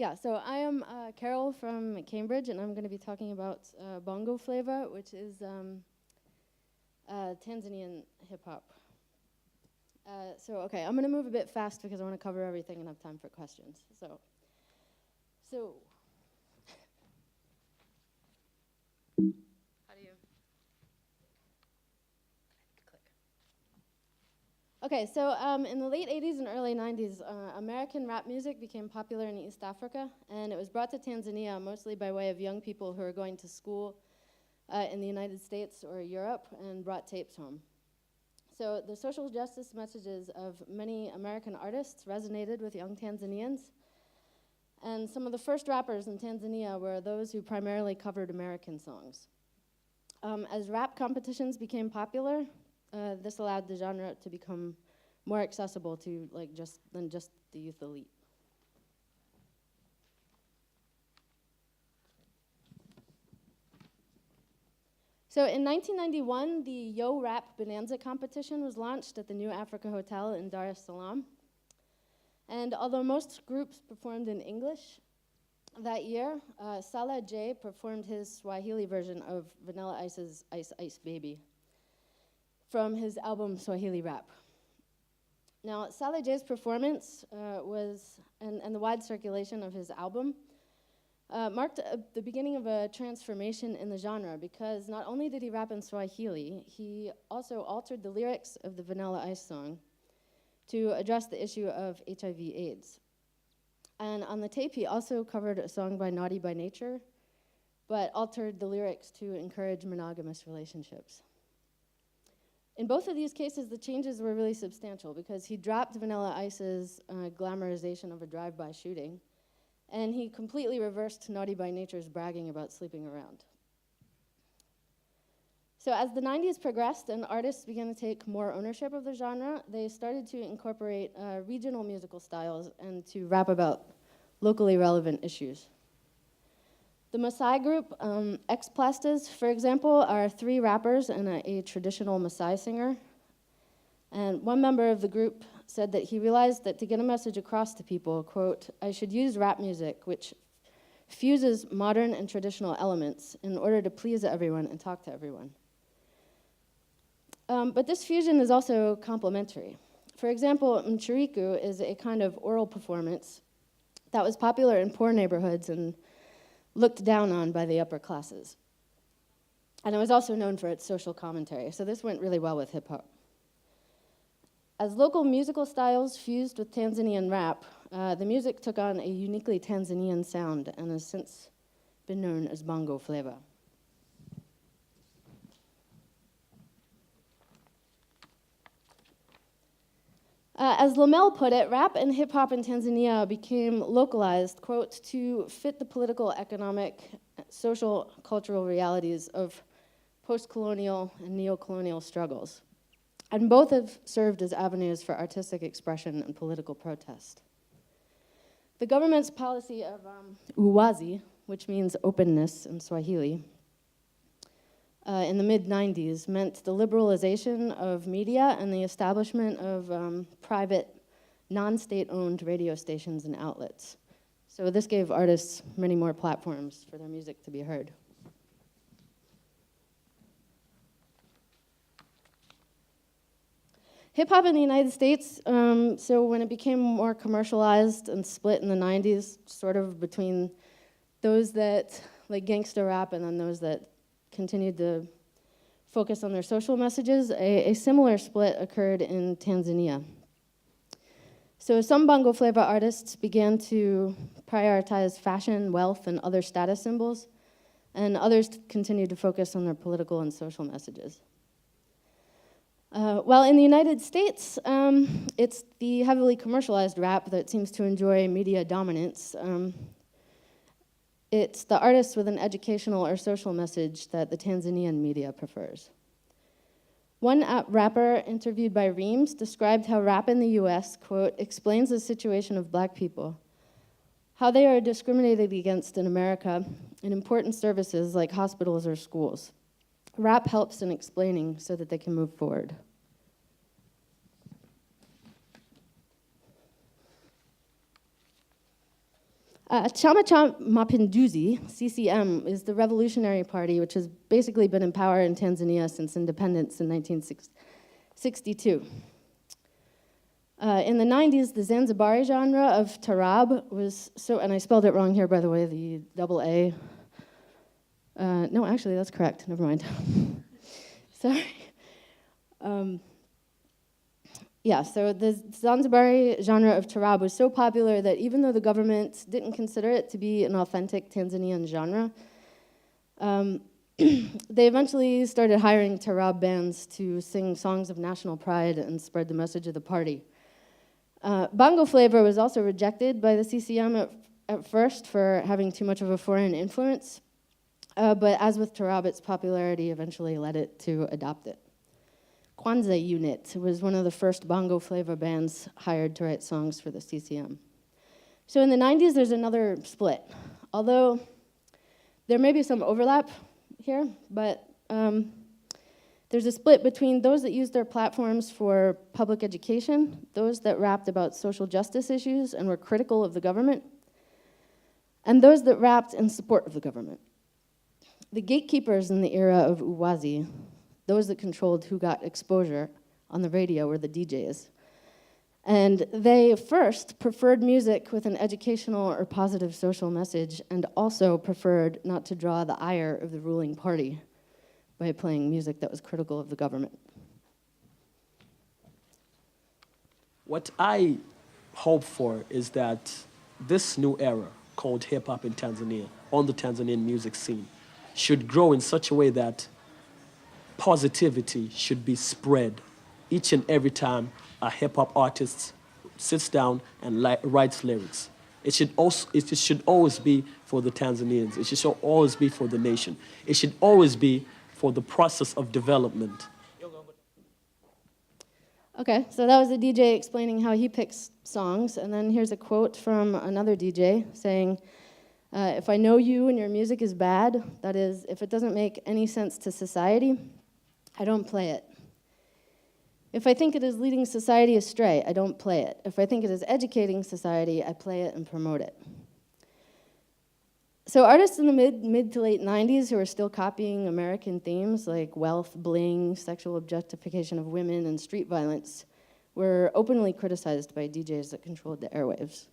Yeah, so I am Carol from Cambridge, and I'm going to be talking about Bongo Flava, which is Tanzanian hip-hop. Okay, I'm going to move a bit fast because I want to cover everything and have time for questions. So how do you click? Okay, so in the late 80s and early 90s, American rap music became popular in East Africa, and it was brought to Tanzania mostly by way of young people who were going to school in the United States or Europe and brought tapes home. So the social justice messages of many American artists resonated with young Tanzanians, and some of the first rappers in Tanzania were those who primarily covered American songs. As rap competitions became popular, this allowed the genre to become more accessible to than just the youth elite. So in 1991, the Yo Rap Bonanza competition was launched at the New Africa Hotel in Dar es Salaam. And although most groups performed in English that year, Salah J performed his Swahili version of Vanilla Ice's Ice Ice Baby from his album Swahili Rap. Now, Salah J's performance and the wide circulation of his album marked the beginning of a transformation in the genre, because not only did he rap in Swahili, he also altered the lyrics of the Vanilla Ice song to address the issue of HIV/AIDS. And on the tape, he also covered a song by Naughty by Nature, but altered the lyrics to encourage monogamous relationships. In both of these cases, the changes were really substantial, because he dropped Vanilla Ice's glamorization of a drive-by shooting, and he completely reversed Naughty by Nature's bragging about sleeping around. So as the 90s progressed and artists began to take more ownership of the genre, they started to incorporate regional musical styles and to rap about locally relevant issues. The Maasai group, X-Plastas, for example, are 3 rappers and a traditional Maasai singer. And one member of the group said that he realized that to get a message across to people, quote, "I should use rap music, which fuses modern and traditional elements in order to please everyone and talk to everyone." But this fusion is also complementary. For example, Mchiriku is a kind of oral performance that was popular in poor neighborhoods and looked down on by the upper classes. And it was also known for its social commentary, so this went really well with hip-hop. As local musical styles fused with Tanzanian rap, the music took on a uniquely Tanzanian sound and has since been known as Bongo Flava. As Lamel put it, rap and hip-hop in Tanzania became localized, quote, to fit the political, economic, social, cultural realities of post-colonial and neo-colonial struggles. And both have served as avenues for artistic expression and political protest. The government's policy of uwazi, which means openness in Swahili, in the mid-90s meant the liberalization of media and the establishment of private, non-state-owned radio stations and outlets. So this gave artists many more platforms for their music to be heard. Hip-hop in the United States, so when it became more commercialized and split in the 90s, sort of between those that like gangsta rap and then those that continued to focus on their social messages, a similar split occurred in Tanzania. So some Bongo Flava artists began to prioritize fashion, wealth, and other status symbols, and others continued to focus on their political and social messages. While in the United States, it's the heavily commercialized rap that seems to enjoy media dominance. It's the artists with an educational or social message that the Tanzanian media prefers. One rapper interviewed by Reams described how rap in the US, quote, explains the situation of black people, how they are discriminated against in America in important services like hospitals or schools. Rap helps in explaining so that they can move forward. Chama Cha Mapinduzi, CCM, is the revolutionary party which has basically been in power in Tanzania since independence in 1962. In the 90s, the Zanzibari genre of tarab was and I spelled it wrong here, by the way, the double A. No, actually, that's correct. Never mind. Sorry. So the Zanzibari genre of tarab was so popular that even though the government didn't consider it to be an authentic Tanzanian genre, they eventually started hiring tarab bands to sing songs of national pride and spread the message of the party. Bongo flavor was also rejected by the CCM at first for having too much of a foreign influence, but as with tarab, its popularity eventually led it to adopt it. Kwanzaa Unit was one of the first bongo flavor bands hired to write songs for the CCM. So in the 90s, there's another split. Although there may be some overlap here, but there's a split between those that used their platforms for public education, those that rapped about social justice issues and were critical of the government, and those that rapped in support of the government. The gatekeepers in the era of Uwazi, those that controlled who got exposure on the radio, were the DJs. And they first preferred music with an educational or positive social message, and also preferred not to draw the ire of the ruling party by playing music that was critical of the government. What I hope for is that this new era called hip-hop in Tanzania, on the Tanzanian music scene, should grow in such a way that positivity should be spread each and every time a hip-hop artist sits down and writes lyrics. It should always be for the Tanzanians. It should always be for the nation. It should always be for the process of development. Okay, so that was a DJ explaining how he picks songs, and then here's a quote from another DJ saying, if I know you and your music is bad, that is, if it doesn't make any sense to society, I don't play it. If I think it is leading society astray, I don't play it. If I think it is educating society, I play it and promote it. So artists in the mid to late 90s who were still copying American themes like wealth, bling, sexual objectification of women, and street violence were openly criticized by DJs that controlled the airwaves.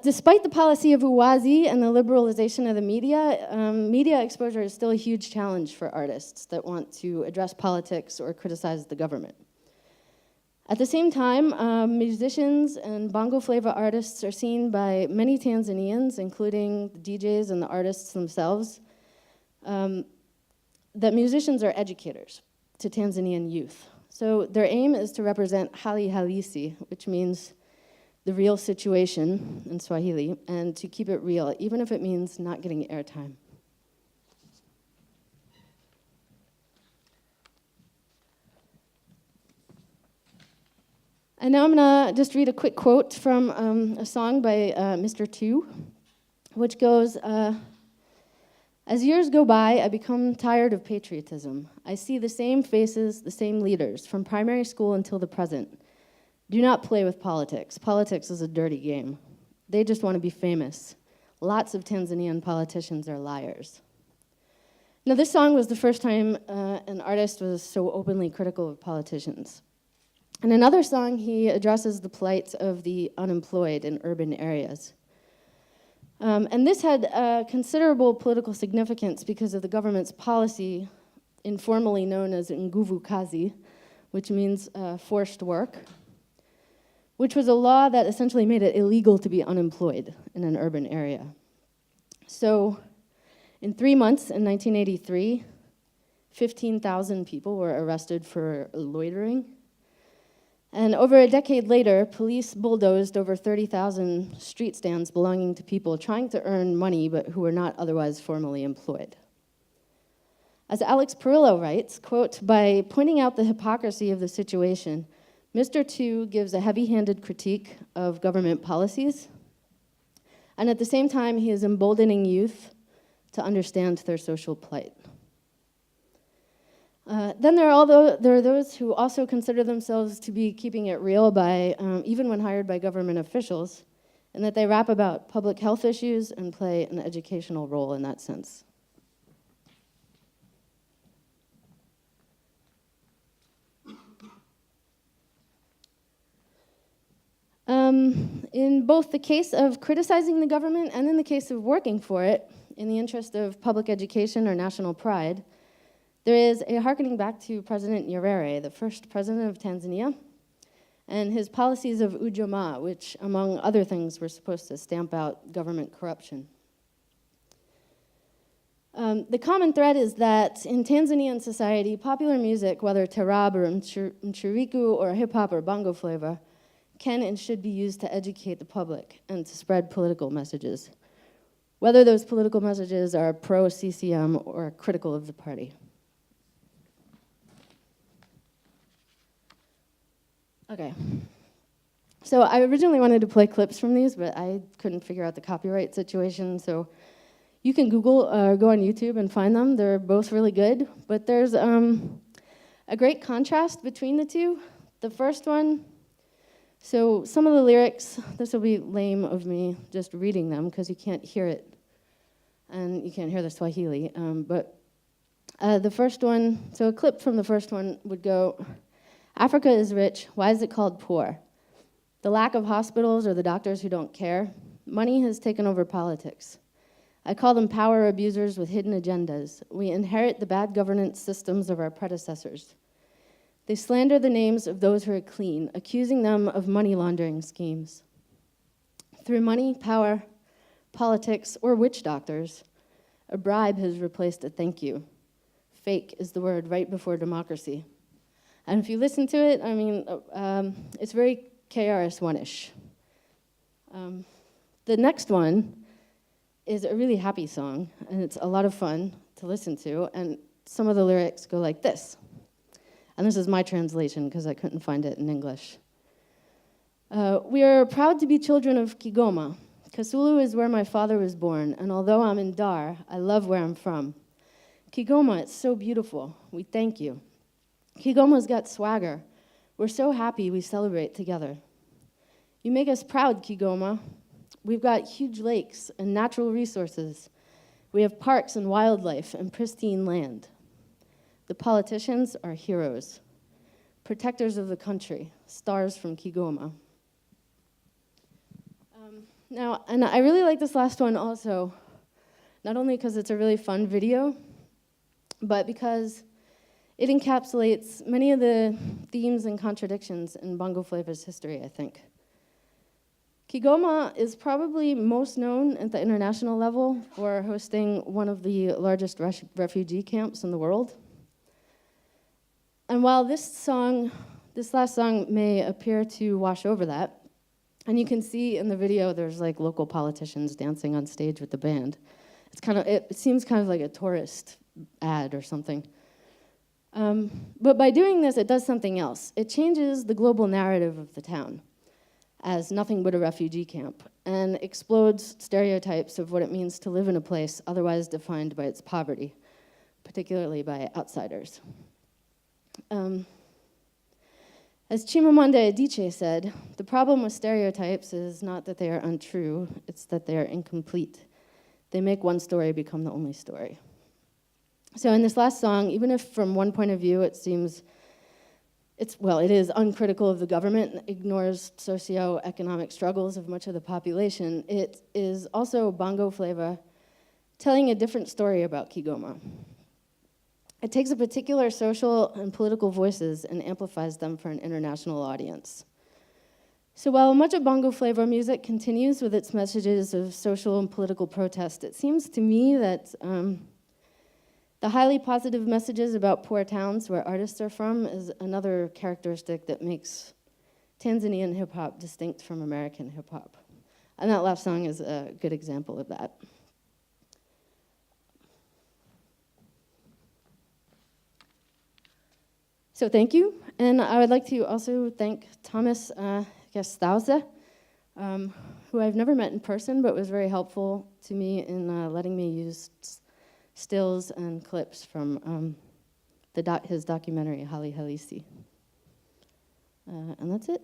Despite the policy of Uwazi and the liberalization of the media, media exposure is still a huge challenge for artists that want to address politics or criticize the government. At the same time, musicians and bongo flavor artists are seen by many Tanzanians, including the DJs and the artists themselves, that musicians are educators to Tanzanian youth. So their aim is to represent Hali Halisi, which means the real situation in Swahili, and to keep it real, even if it means not getting airtime. And now I'm gonna just read a quick quote from a song by Mr. Two, which goes, as years go by, I become tired of patriotism. I see the same faces, the same leaders, from primary school until the present. Do not play with politics. Politics is a dirty game. They just want to be famous. Lots of Tanzanian politicians are liars. Now, this song was the first time an artist was so openly critical of politicians. In another song, he addresses the plight of the unemployed in urban areas. And this had considerable political significance because of the government's policy, informally known as nguvu kazi, which means forced work, which was a law that essentially made it illegal to be unemployed in an urban area. So in 3 months in 1983, 15,000 people were arrested for loitering. And over a decade later, police bulldozed over 30,000 street stands belonging to people trying to earn money but who were not otherwise formally employed. As Alex Perillo writes, quote, by pointing out the hypocrisy of the situation, Mr. Two gives a heavy-handed critique of government policies, and at the same time, he is emboldening youth to understand their social plight. Then there are those who also consider themselves to be keeping it real by, even when hired by government officials, and that they rap about public health issues and play an educational role in that sense. In both the case of criticizing the government and in the case of working for it, in the interest of public education or national pride, there is a hearkening back to President Nyerere, the first president of Tanzania, and his policies of ujamaa, which, among other things, were supposed to stamp out government corruption. The common thread is that in Tanzanian society, popular music, whether tarab or mchiriku or hip-hop or bongo flavor, can and should be used to educate the public and to spread political messages, whether those political messages are pro-CCM or critical of the party. Okay. So I originally wanted to play clips from these, but I couldn't figure out the copyright situation, so you can Google or go on YouTube and find them. They're both really good, but there's a great contrast between the two. The first one, so some of the lyrics, this will be lame of me just reading them because you can't hear it, and you can't hear the Swahili, but the first one, so a clip from the first one would go, Africa is rich, why is it called poor? The lack of hospitals or the doctors who don't care. Money has taken over politics. I call them power abusers with hidden agendas. We inherit the bad governance systems of our predecessors. They slander the names of those who are clean, accusing them of money laundering schemes. Through money, power, politics, or witch doctors, a bribe has replaced a thank you. Fake is the word right before democracy. And if you listen to it, I mean, it's very KRS-One-ish. The next one is a really happy song, and it's a lot of fun to listen to, and some of the lyrics go like this. And this is my translation, because I couldn't find it in English. We are proud to be children of Kigoma. Kasulu is where my father was born, and although I'm in Dar, I love where I'm from. Kigoma, it's so beautiful. We thank you. Kigoma's got swagger. We're so happy we celebrate together. You make us proud, Kigoma. We've got huge lakes and natural resources. We have parks and wildlife and pristine land. The politicians are heroes, protectors of the country, stars from Kigoma. Now, and I really like this last one also, not only because it's a really fun video, but because it encapsulates many of the themes and contradictions in Bongo Flava's history, I think. Kigoma is probably most known at the international level for hosting one of the largest refugee camps in the world. And while this last song may appear to wash over that, and you can see in the video there's like local politicians dancing on stage with the band. It seems kind of like a tourist ad or something. But by doing this, it does something else. It changes the global narrative of the town as nothing but a refugee camp and explodes stereotypes of what it means to live in a place otherwise defined by its poverty, particularly by outsiders. As Chimamanda Adichie said, the problem with stereotypes is not that they are untrue, it's that they are incomplete. They make one story become the only story. So in this last song, even if from one point of view it seems, it is uncritical of the government, ignores socio-economic struggles of much of the population, it is also Bongo Flava telling a different story about Kigoma. It takes a particular social and political voices and amplifies them for an international audience. So while much of Bongo Flava music continues with its messages of social and political protest, it seems to me that the highly positive messages about poor towns where artists are from is another characteristic that makes Tanzanian hip-hop distinct from American hip-hop. And that last song is a good example of that. So thank you, and I would like to also thank Thomas Gastauze, who I've never met in person, but was very helpful to me in letting me use stills and clips from his documentary, Hali Halisi. And that's it.